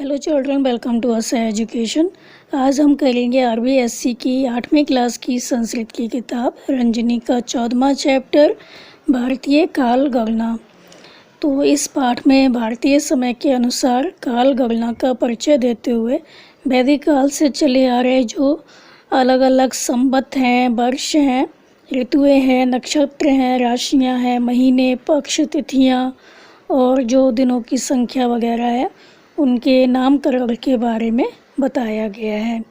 Hello children, welcome to us education. आज हम करेंगे आरबीएससी की 8वीं क्लास की संस्कृत की किताब रंजनी का 14वां चैप्टर भारतीय काल गणना। तो इस पाठ में भारतीय समय के अनुसार काल गणना का परिचय देते हुए वैदिक काल से चले आ रहे जो अलग अलग संवत हैं, वर्ष हैं, ऋतुएं हैं, नक्षत्र हैं, राशियां हैं, महीने, पक्ष, तिथियां और जो दिनों की संख्या वगैरह है उनके नामकरण के बारे में बताया गया है।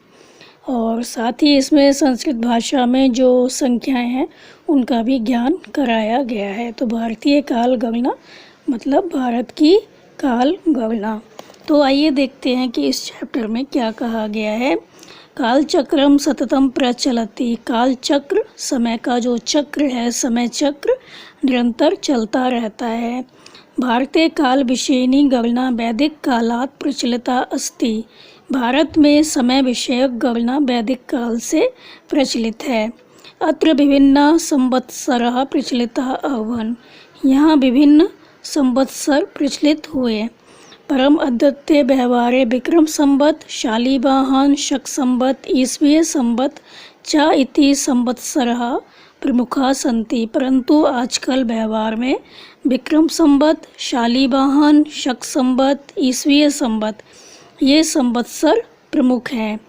और साथ ही इसमें संस्कृत भाषा में जो संख्याएं हैं उनका भी ज्ञान कराया गया है। तो भारतीय काल गणना मतलब भारत की काल गणना। तो आइए देखते हैं कि इस चैप्टर में क्या कहा गया है। काल चक्रम सततम प्रचलति। काल चक्र समय का जो चक्र है, समय चक्र निरंतर चलता रहता है। भारतीय काल विषयिनी गणना वैदिक कालात् प्रचलिता अस्ति। भारत में समय विषयक गणना वैदिक काल से प्रचलित है। अत्र विभिन्न संवत्सरः प्रचलितः अभवन्। यहाँ विभिन्न संवत्सर प्रचलित हुए। परम अद्वितीय व्यवहारे विक्रम संवत्, शालीवाहन, शक संवत्, ईसवीय संवत् च इति संवत्सरः प्रमुखा संति। परंतु आजकल व्यवहार में विक्रम संवत्, शालीवाहन, शक संवत्, ईसवीय संवत् ये संवत्सर प्रमुख हैं।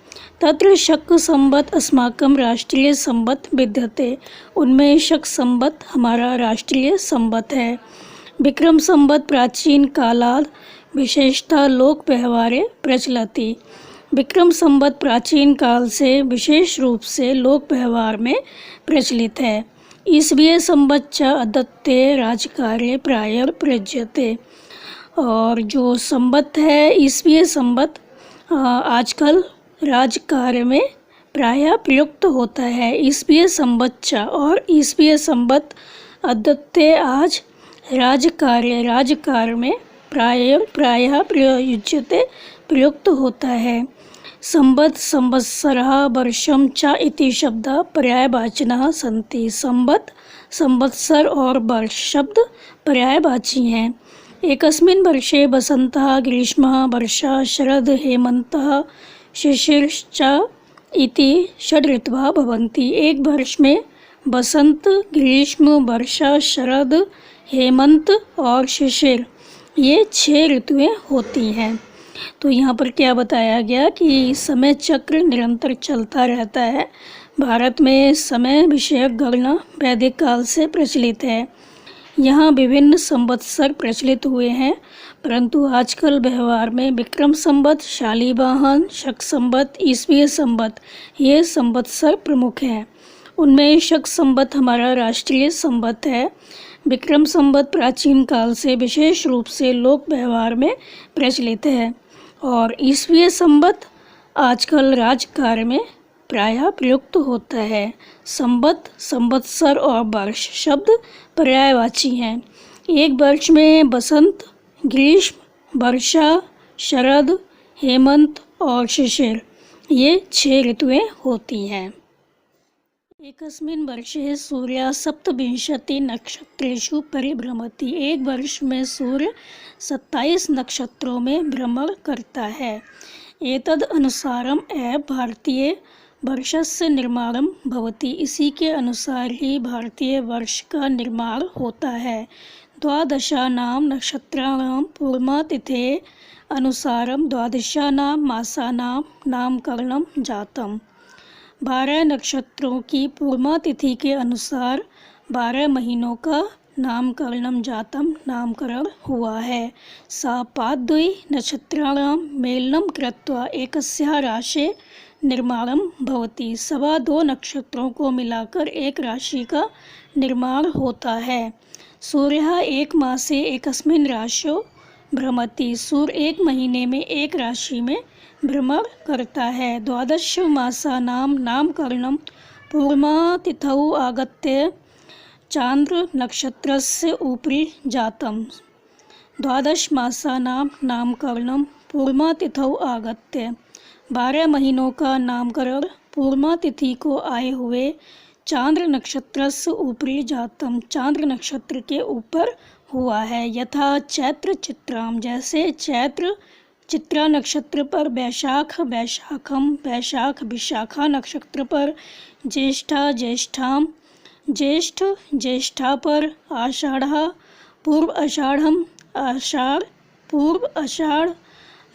तत्र शक संवत् अस्माकं राष्ट्रीय संवत् विद्यते। उनमें शक संवत् हमारा राष्ट्रीय संवत् है। विक्रम संवत् प्राचीन कालात् विशेषतः लोक व्यवहारे प्रचलति। विक्रम संवत् प्राचीन काल से विशेष रूप से लोक व्यवहार में प्रचलित है। ईसवीय संवत् च अद्वितीय राजकार्य प्रायः प्रयुज्यते। और जो संवत् है ईसवीय संवत् आजकल राजकार्य में प्रायः प्रयुक्त होता है। ईसवीय संवत् च और ईसवीय संवत् अद्वितीय आज राजकार्य में प्रायः प्रयुज्यते प्रयुक्त होता है। संवत्, संवत्सरः, वर्षम च इति शब्दः पर्यायवाचिनः सन्ति। संवत्, संवत्सर और वर्ष शब्द पर्यायवाची हैं। एकस्मिन् वर्षे वसन्तः, ग्रीष्मः, वर्षा, शरद, हेमन्तः, शिशिरश्च इति षड् ऋतवः भवन्ति। एक वर्ष में वसंत, ग्रीष्म, वर्षा, शरद, हेमंत और शिशिर ये 6 ऋतुएं होती हैं। तो यहाँ पर क्या बताया गया कि समय चक्र निरंतर चलता रहता है। भारत में समय विषयक गणना वैदिक काल से प्रचलित है। यहाँ विभिन्न संवत्सर प्रचलित हुए हैं, परंतु आजकल व्यवहार में विक्रम संवत्, शालीवाहन, शक संवत्, ईसवीय संवत् ये संवत्सर प्रमुख हैं। उनमें शक संवत् हमारा राष्ट्रीय संवत् है। विक्रम संवत् प्राचीन काल से विशेष रूप से लोक व्यवहार में प्रचलित है और ईसवीय संवत् आजकल राजकार्य में प्रायः प्रयुक्त होता है। संवत्, संवत्सर और वर्ष शब्द पर्यायवाची हैं। एक वर्ष में वसंत, ग्रीष्म, वर्षा, शरद, हेमंत और शिशिर ये 6 ऋतुएं होती हैं। एकस्मिन् वर्षे सूर्यः सप्तविंशति नक्षत्रेषु परिभ्रमति। एक वर्ष में सूर्य 27 नक्षत्रों में भ्रमण करता है। एतद् अनुसारम् एव भारतीय वर्षस्य निर्माणं भवति। इसी के अनुसार ही भारतीय वर्ष का निर्माण होता है। द्वादशानां नक्षत्राणां पूर्वतिथेः अनुसारं द्वादशानां मासानां नामकरणं जातम्। 12 नक्षत्रों की पूर्णा तिथि के अनुसार 12 महीनों का नामकरण हुआ है। सापाद्वै नक्षत्राणां मेलनं कृत्वा एकस्याः राशेः निर्माणं भवति। 2.25 नक्षत्रों को मिलाकर एक राशि का निर्माण होता है। सूर्यः एक मासे एकस्मिन् राशौ भ्रमति। सूर्य एक महीने में एक राशि में भ्रमण करता है। 12 मासानां नामकरणं पूर्णतिथौ आगत्य चांद्र नक्षत्रस्य उपरि जातम्। 12 मासानां नामकरणं पूर्णतिथौ आगत्य। 12 महीनों का नामकरण पूर्णा तिथि को आए हुए चांद्र नक्षत्रस्य उपरि जातम्। चांद्र नक्षत्र के ऊपर हुआ है। यथा चैत्र चित्राम, जैसे चैत्र चित्रा नक्षत्र पर वैशाख वैशाखम, वैशाख विशाखा नक्षत्र पर ज्येष्ठा ज्येष्ठाम, ज्येष्ठ ज्येष्ठा पर आषाढ़ा पूर्व आषाढ़म, आषाढ़ पूर्व आषाढ़,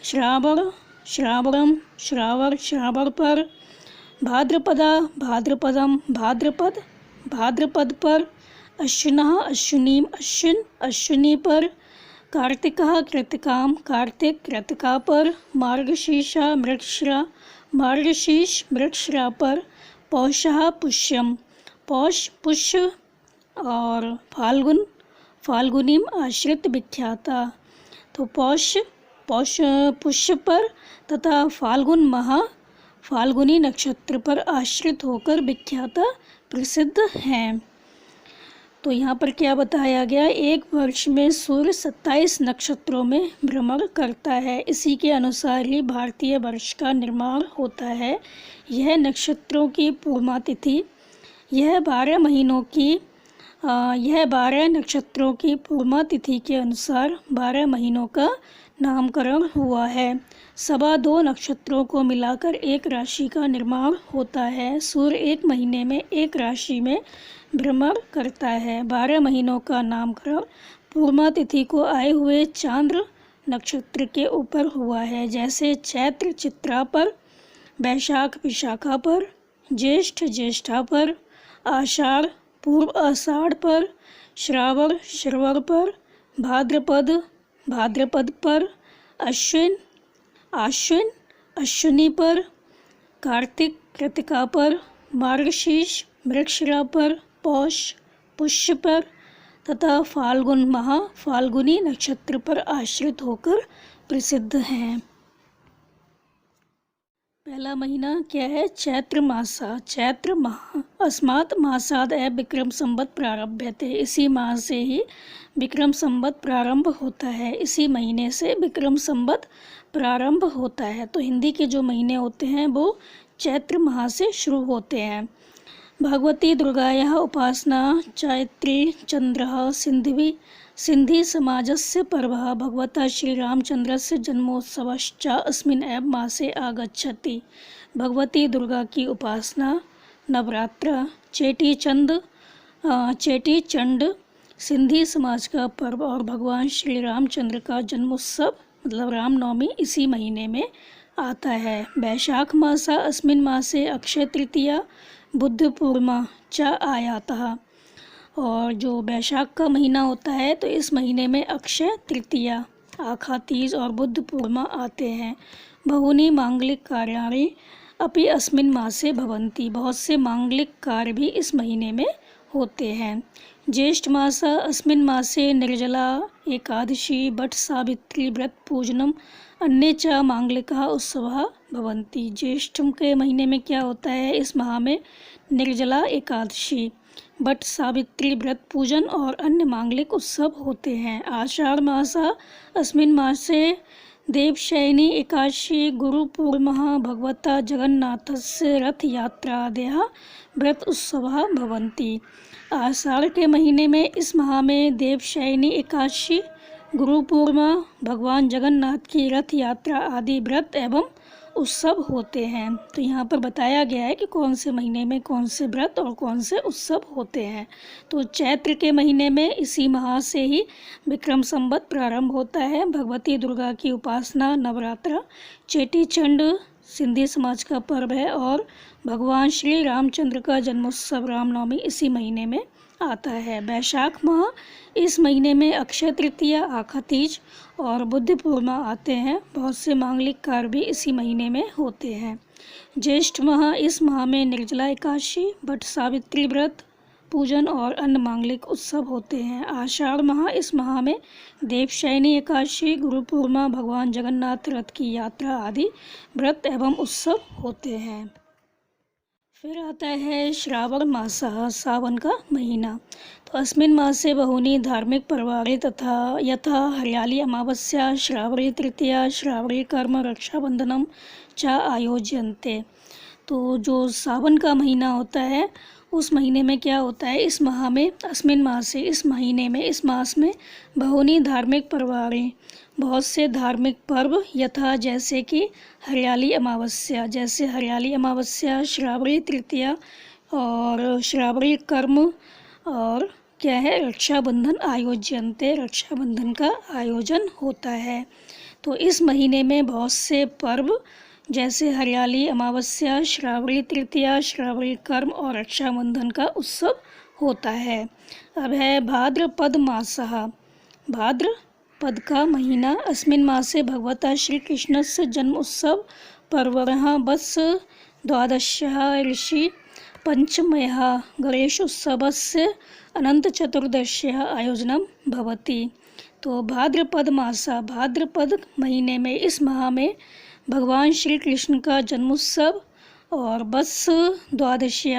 श्रावण श्रावणम, श्रावण श्रावण पर भाद्रपदा भाद्रपदम, भाद्रपद भाद्रपद पर अश्विनः अश्विनीम, अश्विन अश्विनी पर कार्तिकः कृतिकाम, कार्तिक कृतिका पर मार्गशीर्षा मृगशिरा, मार्गशीर्ष मृगशिरा पर पौषः पुष्यम, पौष पुष्य और फाल्गुन फाल्गुनीम आश्रित विख्याता। तो पौष पौष पुष्य पर तथा फाल्गुन महा फाल्गुनी नक्षत्र पर आश्रित होकर विख्याता प्रसिद्ध हैं। तो यहाँ पर क्या बताया गया, एक वर्ष में सूर्य 27 नक्षत्रों में भ्रमण करता है। इसी के अनुसार ही भारतीय वर्ष का निर्माण होता है। यह नक्षत्रों की पूर्णिमा तिथि, यह 12 नक्षत्रों की पूर्णिमा तिथि के अनुसार 12 महीनों का नामकरण हुआ है। 2.25 नक्षत्रों को मिलाकर एक राशि का निर्माण होता है। सूर्य एक महीने में एक राशि में भ्रमण करता है। 12 महीनों का नामकरण पूर्णिमा तिथि को आए हुए चांद्र नक्षत्र के ऊपर हुआ है, जैसे चैत्र चित्रा पर, वैशाख विशाखा पर, ज्येष्ठ ज्येष्ठा पर, आषाढ़ पूर्व आषाढ़ पर, श्रावण श्रवण पर, भाद्रपद भाद्रपद पर, अश्विन आश्विन अश्विनी पर, कार्तिक कृतिका पर, मार्गशीर्ष मृगशिरा पर, पौष पुष्य पर तथा फाल्गुन महा फाल्गुनी नक्षत्र पर आश्रित होकर प्रसिद्ध हैं। पहला महीना क्या है, चैत्र मासा, चैत्र माह, अस्मात् मासाद विक्रम संवत प्रारभ्यते, इसी माह से ही विक्रम संवत प्रारंभ होता है। इसी महीने से विक्रम संवत प्रारंभ होता है। तो हिंदी के जो महीने होते हैं वो चैत्र माह से शुरू होते हैं। भगवती दुर्गायाः उपासना चैत्री चंद्रः सिन्धि सिन्धि समाजस्य पर्वः भगवता श्रीरामचन्द्रस्य जन्मोत्सवश्च अस्मिन् एव मासे आगच्छति। भगवती दुर्गा की उपासना, नवरात्र, चेटी चंड सिंधी समाज का पर्व और भगवान श्री रामचंद्र का जन्मोत्सव मतलब रामनवमी इसी महीने में आता है। वैशाख मासा अस्मिन् मासे अक्षय तृतीया बुद्ध पूर्णिमा च आयातः, और जो वैशाख का महीना होता है तो इस महीने में अक्षय तृतीया, आखा तीज और बुद्ध पूर्णिमा आते हैं। बहूनि मांगलिक कार्याणि अपि अस्मिन् मासे भवन्ति, बहुत से मांगलिक कार्य भी इस महीने में होते हैं। ज्येष्ठ मास अस्मिन् मासे निर्जला एकादशी बट सावित्री व्रत पूजनम अन्य च मांगलिका उत्सव भवन्ति। ज्येष्ठ के महीने में क्या होता है, इस माह में निर्जला एकादशी, बट सावित्री व्रत पूजन और अन्य मांगलिक उत्सव होते हैं। आषाढ़ मास अस्मिन् मासे देवशयनी एकादशी गुरु पूर्णिमा भगवता जगन्नाथस्य रथ यात्रादयः व्रत उत्सवः भवन्ति। आषाढ़ के महीने में इस माह में देवशयनी एकादशी, गुरु पूर्णिमा, भगवान जगन्नाथ की रथ यात्रा आदि व्रत एवं उत्सव होते हैं। तो यहाँ पर बताया गया है कि कौन से महीने में कौन से व्रत और कौन से उत्सव होते हैं। तो चैत्र के महीने में इसी माह से ही विक्रम संवत प्रारंभ होता है। भगवती दुर्गा की उपासना, नवरात्र, चेटी चंड सिंधी समाज का पर्व है और भगवान श्री रामचंद्र का जन्मोत्सव रामनवमी इसी महीने में आता है। वैशाख माह, इस महीने में अक्षय तृतीया, आखा तीज और बुद्ध पूर्णिमा आते हैं। बहुत से मांगलिक कार्य भी इसी महीने में होते हैं। ज्येष्ठ माह, इस माह में निर्जला एकादशी, बट सावित्री व्रत पूजन और अन्य मांगलिक उत्सव होते हैं। आषाढ़ माह, इस माह में देवशयनी एकादशी, गुरु पूर्णिमा, भगवान जगन्नाथ रथ की यात्रा आदि व्रत एवं उत्सव होते हैं। फिर आता है श्रावण मास, सावन का महीना। तो अस्मिन् मासे बहूनि धार्मिक पर्वाणि तथा यथा हरियाली अमावस्या, श्रावणी तृतीया, श्रावणी कर्म, रक्षाबंधनम च आयोज्यन्ते। तो जो सावन का महीना होता है उस महीने में क्या होता है, इस माह में अस्मिन् मासे, इस महीने में, इस मास में बहूनि धार्मिक पर्वाणि, बहुत से धार्मिक पर्व यथा जैसे कि हरियाली अमावस्या, श्रावणी तृतीया और श्रावणी कर्म और क्या है, रक्षाबंधन आयोज्यन्ते, रक्षाबंधन का आयोजन होता है। तो इस महीने में बहुत से पर्व जैसे हरियाली अमावस्या, श्रावणी तृतीया, श्रावणी कर्म और रक्षाबंधन का उत्सव होता है। अब है भाद्रपद मासः, भाद्रपद का महीना, अस्मिन् मासे भगवता श्री कृष्णस्य जन्म उत्सव पर्वणः वत्स द्वादश्यः ऋषि पंचमयः गणेशोत्सवस्य अनंत चतुर्दश्यः आयोजनम भवति। तो भाद्रपद मासा, भाद्रपद महीने में, इस माह में भगवान श्री कृष्ण का जन्मोत्सव और वत्स द्वादशी,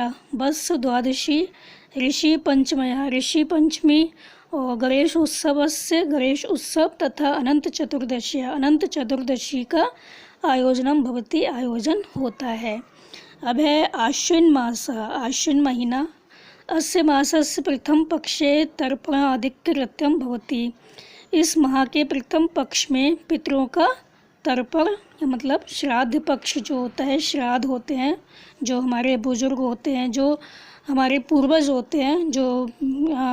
ऋषि पंचमया, ऋषि पंचमी और गणेश उत्सव तथा अनंत चतुर्दशी का आयोजनम भवति, आयोजन होता है। अब है आश्विन मास, आश्विन महीना, अस्य मासस्य प्रथम पक्षे तर्पणादिकृत्यं भवति। इस माह के प्रथम पक्ष में पितरों का तर्पण मतलब श्राद्ध पक्ष जो होता है, श्राद्ध होते हैं जो हमारे बुजुर्ग होते हैं, जो हमारे पूर्वज होते हैं, जो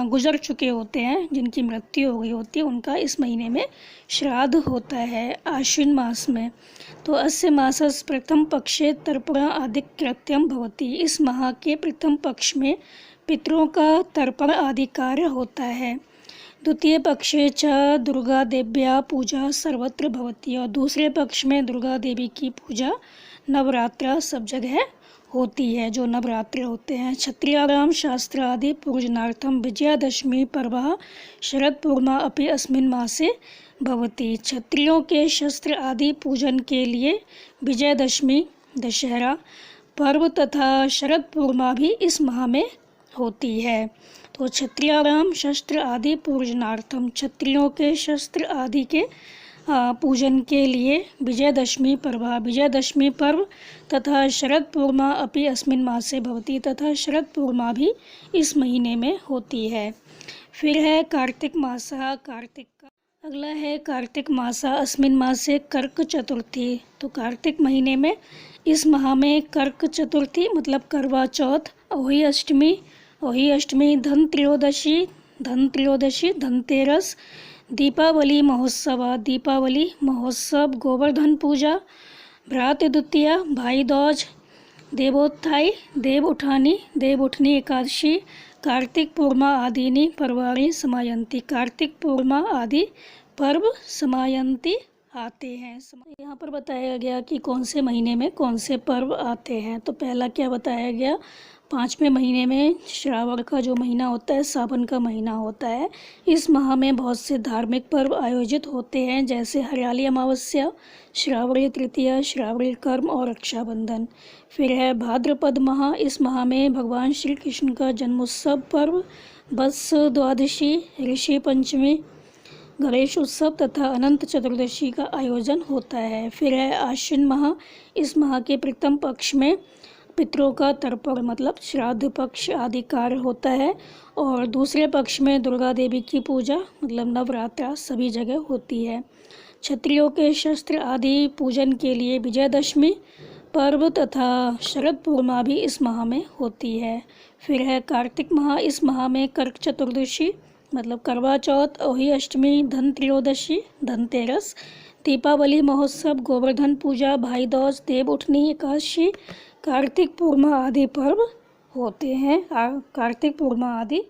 गुजर चुके होते हैं, जिनकी मृत्यु हो गई होती है, उनका इस महीने में श्राद्ध होता है आश्विन मास में। तो अस्य मासस्य प्रथम पक्षे तर्पण आदि कृत्यम भवति। इस माह के प्रथम पक्ष में पितरों का तर्पण आदि कार्य होता है। द्वितीय पक्षे च दुर्गा देव्या पूजा सर्वत्र भवति, और दूसरे पक्ष में दुर्गा देवी की पूजा नवरात्रा सब जगह होती है, जो नवरात्रि होते हैं। क्षत्रियाणां शास्त्रादि पूजनार्थम विजयादशमी पर्व शरद पूर्णिमा अपि अस्मिन् मासे भवति। क्षत्रियों के शस्त्र आदि पूजन के लिए विजयदशमी, दशहरा पर्व तथा शरद पूर्णिमा भी इस माह में होती है। तो क्षत्रियाणां शस्त्र आदि पूजनार्थम, क्षत्रियों के शस्त्र आदि के पूजन के लिए विजयदशमी पर्व तथा शरद पूर्णिमा अपि अस्मिन् मासे भवति, तथा शरद पूर्णिमा भी इस महीने में होती है। फिर है कार्तिक मासः, कार्तिक का अगला है कार्तिक मासा, अस्मिन् मासे कर्क चतुर्थी। तो कार्तिक महीने में, इस माह में कर्क चतुर्थी मतलब करवा चौथ, अहोई अष्टमी, धन त्रयोदशी, धनतेरस, दीपावली महोत्सव, गोवर्धन पूजा, भ्रात द्वितीया, भाई दूज, देवोत्थाई, देवउठनी एकादशी, कार्तिक पूर्णिमा आदीनि पर्वाणि समायन्ति। कार्तिक पूर्णिमा आदि पर्व समायन्ति आते हैं। यहाँ पर बताया गया कि कौन से महीने में कौन से पर्व आते हैं। तो पहला क्या बताया गया, 5वें महीने में श्रावण का जो महीना होता है, सावन का महीना होता है, इस माह में बहुत से धार्मिक पर्व आयोजित होते हैं, जैसे हरियाली अमावस्या, श्रावणी तृतीया, श्रावणी कर्म और रक्षाबंधन। फिर है भाद्रपद माह, इस माह में भगवान श्री कृष्ण का जन्मोत्सव पर्व, वत्स द्वादशी, ऋषि पंचमी, गणेश उत्सव तथा अनंत चतुर्दशी का आयोजन होता है। फिर है आश्विन माह, इस माह के प्रथम पक्ष में पितरों का तर्पण मतलब श्राद्ध पक्ष आदि कार्य होता है, और दूसरे पक्ष में दुर्गा देवी की पूजा मतलब नवरात्रा सभी जगह होती है। क्षत्रियों के शस्त्र आदि पूजन के लिए विजयदशमी पर्व तथा शरद पूर्णिमा भी इस माह में होती है। फिर है कार्तिक माह, इस माह में कर्क चतुर्दशी मतलब करवा चौथ, अहोई अष्टमी, धन त्रयोदशी, धनतेरस, दीपावली महोत्सव, गोवर्धन पूजा, भाई दूज, देवउठनी एकादशी, कार्तिक पूर्णिमा आदि पर्व होते हैं, कार्तिक पूर्णिमा आदि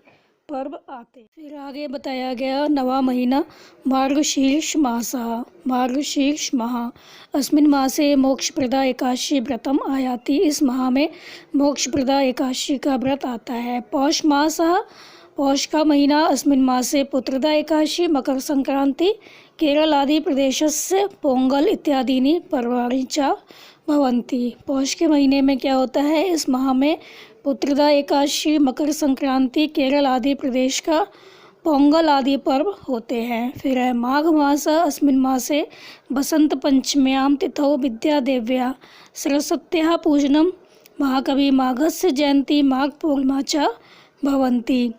पर्व आते हैं। फिर आगे बताया गया नवा महीना मार्गशीर्ष माह, अस्मिन् मासे मोक्षप्रदा एकादशी व्रतम आयाति। इस माह में मोक्षप्रदा एकादशी का व्रत आता है। पौष मासः, पौष का महीना, अस्मिन् मासे पुत्रदा एकादशी, मकर संक्रांति, केरल आदि प्रदेशस्य पोंगल इत्यादीनि पर्वाणि च भवन्ति। पौष के महीने में क्या होता है, इस माह में पुत्रदा एकादशी, मकर संक्रांति, केरल आदि प्रदेश का पोंगल आदि पर्व होते हैं। फिर है माघ मास, अस्मिन् मासे बसंत पंचम्यां तिथौ विद्या देव्या सरस्वत्याः पूजनम, महाकवि माघस्य जयंती, माघ पूर्णिमा च भवन्ति।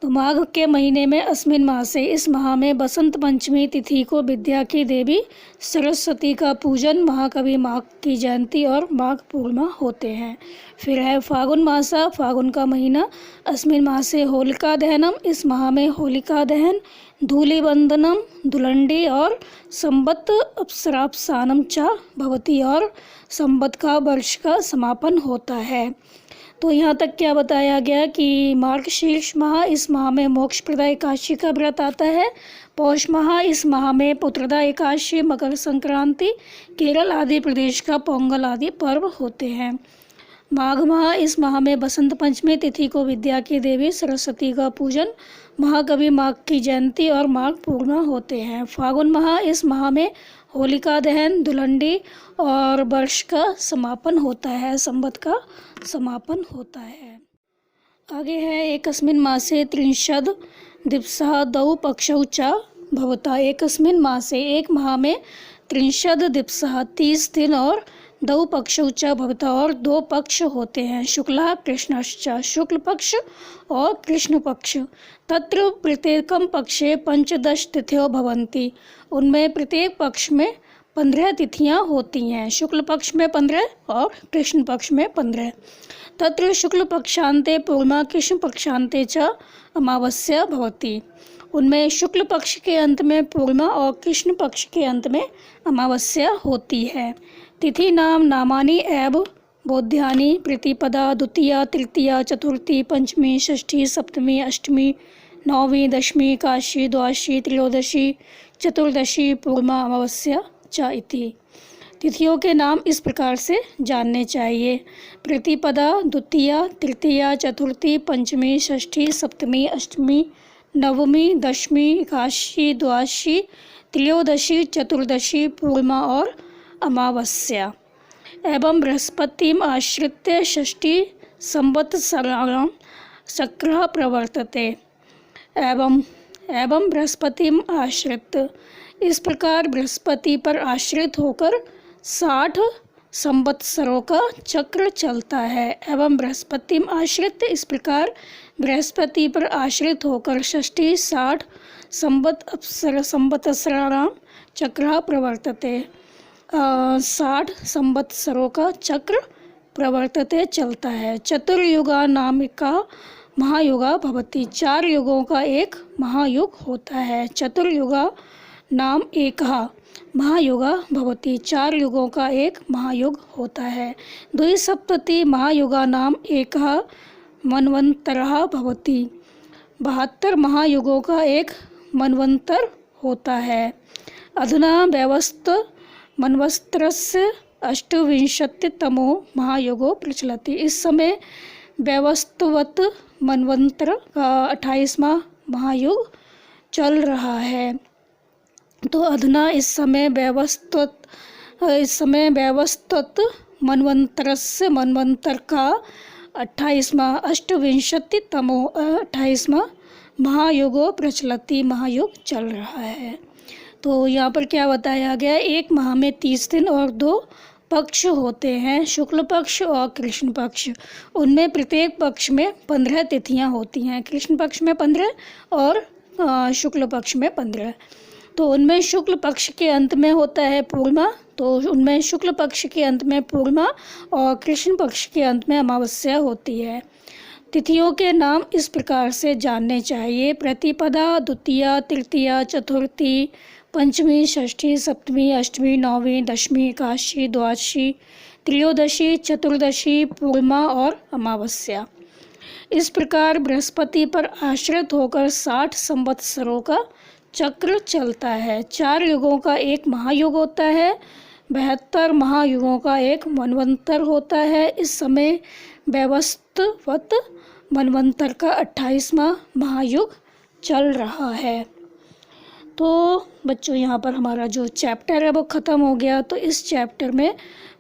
तो माघ के महीने में अस्मिन मासे, इस माह में बसंत पंचमी तिथि को विद्या की देवी सरस्वती का पूजन, महाकवि माघ की जयंती और माघ पूर्णिमा होते हैं। फिर है फागुन मासा, फागुन का महीना, अस्मिन मासे होलिका दहनम, इस माह में होलिका दहन, धूलिबंधनम, धुलंडी और संबत अप्सरापसानम च भवती, और संबत का वर्ष का समापन होता है। तो यहाँ तक क्या बताया गया कि मार्गशीर्ष माह, इस माह में मोक्षप्रदा एकादशी का व्रत आता है। पौष माह, इस माह में पुत्रदा एकादशी, मकर संक्रांति, केरल आदि प्रदेश का पोंगल आदि पर्व होते हैं। माघ माह, इस माह में बसंत पंचमी तिथि को विद्या की देवी सरस्वती का पूजन, महाकवि माघ की जयंती और माघ पूर्णिमा होते हैं। फागुन माह, इस माह में होलिका दहन, धुलंडी और वर्ष का समापन होता है, संबत का समापन होता है। आगे है एकस्मिन् मासे त्रिंशद दिवसः द्वौ पक्षौ च भवता, एकस्मिन् मासे, एक माह में त्रिंशद दिवसः 30 दिन और द्वौ पक्षौ च भवता, और 2 पक्ष होते हैं, शुक्ला कृष्णश्च, शुक्ल पक्ष और कृष्ण पक्ष। तत्र प्रत्येकम पक्षे 15 तिथयो भवन्ति, उनमें प्रत्येक पक्ष में 15 तिथियां होती हैं, शुक्ल पक्ष में 15 और कृष्ण पक्ष में 15। तत्र शुक्ल पक्षान्ते पूर्णिमा, कृष्ण पक्षान्ते च अमावस्या भवति, उनमें शुक्ल पक्ष के अंत में पूर्णिमा और कृष्ण पक्ष के अंत में अमावस्या होती है। तिथि नाम नामानि एव बोध्यानि, प्रतिपदा, द्वितीया, तृतीया, चतुर्थी, पंचमी, षष्ठी, सप्तमी, अष्टमी, नवमी, दशमी, एकादशी, द्वादशी, त्रयोदशी, चतुर्दशी, पूर्णिमा, अमावस्या च इति। तिथियों के नाम इस प्रकार से जानने चाहिए: प्रतिपदा, द्वितीया, तृतीया, चतुर्थी, पंचमी, षष्ठी, सप्तमी, अष्टमी, नवमी, दशमी, एकादशी, द्वादशी, त्रयोदशी, चतुर्दशी, पूर्णिमा और अमावस्या। एवं बृहस्पतिम आश्रित्य षष्ठी संवत्सराणां चक्रः प्रवर्तते। एवं बृहस्पतिम आश्रित, इस प्रकार बृहस्पति पर आश्रित होकर 60 संवत्सरों का चक्र चलता है। एवं बृहस्पति में आश्रित, इस प्रकार बृहस्पति पर आश्रित होकर षष्ठी 60 संवत्सराणां चक्र प्रवर्तते, 60 संवत्सरों का चक्र प्रवर्तते चलता है। चतुर्युगा नाम का महायुगा भवति, 4 युगों का एक महायुग होता है। चतुर्युगा नाम एकः महायुगा भवति, 4 युगों का एक महायुग होता है। द्विसप्तति महायुगा नाम एकः मन्वन्तरः भवति, 72 महायुगों का एक मन्वन्तर होता है। अधुना व्यवस्थ मन्वन्तरस्य 28तमो महायुगो प्रचलति, इस समय व्यवस्थवत मन्वन्तर का 28वां महायुग चल रहा है। तो अधुना इस समय व्यवस्थित मन्वन्तरस्य, मन्वन्तर का 28वां महायुगो प्रचलति, महायुग चल रहा है। तो यहाँ पर क्या बताया गया, एक माह में 30 दिन और 2 पक्ष होते हैं, शुक्ल पक्ष और कृष्ण पक्ष। उनमें प्रत्येक पक्ष में 15 तिथियां होती हैं, कृष्ण पक्ष में 15 और शुक्ल पक्ष में 15। तो उनमें शुक्ल पक्ष के अंत में होता है पूर्णिमा, तो उनमें शुक्ल पक्ष के अंत में पूर्णिमा और कृष्ण पक्ष के अंत में अमावस्या होती है। तिथियों के नाम इस प्रकार से जानने चाहिए: प्रतिपदा, द्वितीया, तृतीया, चतुर्थी, पंचमी, षष्ठी, सप्तमी, अष्टमी, नवमी, दशमी, एकादशी, द्वादशी, त्रयोदशी, चतुर्दशी, पूर्णिमा और अमावस्या। इस प्रकार बृहस्पति पर आश्रित होकर 60 संवत्सरों का चक्र चलता है। 4 युगों का एक महायुग होता है, 72 महायुगों का एक मनवंतर होता है। इस समय व्यवस्थवत मनवंतर का 28वां महायुग चल रहा है। तो बच्चों, यहाँ पर हमारा जो चैप्टर है वो ख़त्म हो गया। तो इस चैप्टर में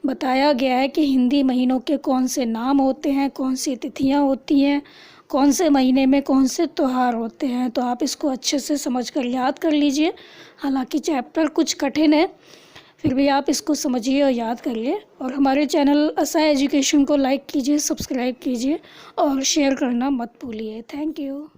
बताया गया है कि हिंदी महीनों के कौन से नाम होते हैं, कौन सी तिथियाँ होती हैं, कौन से महीने में कौन से त्यौहार होते हैं। तो आप इसको अच्छे से समझ कर याद कर लीजिए। हालांकि चैप्टर कुछ कठिन है, फिर भी आप इसको समझिए और याद करिए। और हमारे चैनल असाई एजुकेशन को लाइक कीजिए, सब्सक्राइब कीजिए और शेयर करना मत भूलिए। Thank you.